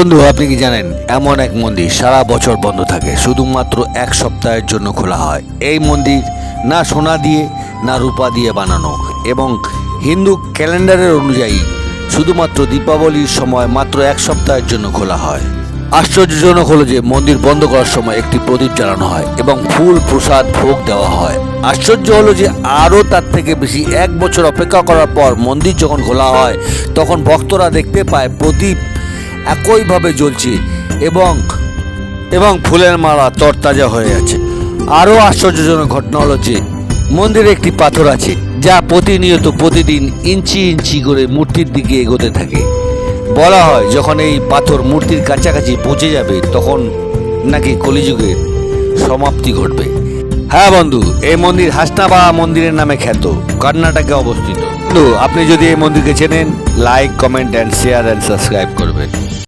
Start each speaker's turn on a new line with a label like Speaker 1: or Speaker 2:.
Speaker 1: বন্ধু, আপনি কি জানেন এমন এক মন্দির সারা বছর বন্ধ থাকে, শুধুমাত্র এক সপ্তাহের জন্য খোলা হয়। এই মন্দির না সোনা দিয়ে না রূপা দিয়ে বানানো এবং হিন্দু ক্যালেন্ডারের অনুযায়ী শুধুমাত্র দীপাবলির সময় মাত্র এক সপ্তাহের জন্য খোলা হয়। আশ্চর্যজনক হলো যে মন্দির বন্ধ করার সময় একটি প্রদীপ জ্বালানো হয় এবং ফুল প্রসাদ ভোগ দেওয়া হয়। আশ্চর্য হলো যে আরও তার থেকে বেশি এক বছর অপেক্ষা করার পর মন্দির যখন খোলা হয় তখন ভক্তরা দেখতে পায় প্রদীপ একইভাবে জ্বলছে এবং ফুলের মালা তরতাজা হয়ে আছে। আরও আশ্চর্যজনক ঘটনা হলো যে মন্দিরে একটি পাথর আছে যা প্রতিদিন ইঞ্চি ইঞ্চি করে মূর্তির দিকে এগোতে থাকে। বলা হয় যখন এই পাথর মূর্তির কাছাকাছি পৌঁছে যাবে তখন নাকি কলিযুগের সমাপ্তি ঘটবে। হ্যাঁ বন্ধু, এই মন্দির হাসনাবাড়া মন্দিরের নামে খ্যাত, কর্ণাটকে অবস্থিত। বন্ধু, আপনি যদি এই মন্দিরকে চেনেন, like, comment and share and subscribe করবেন।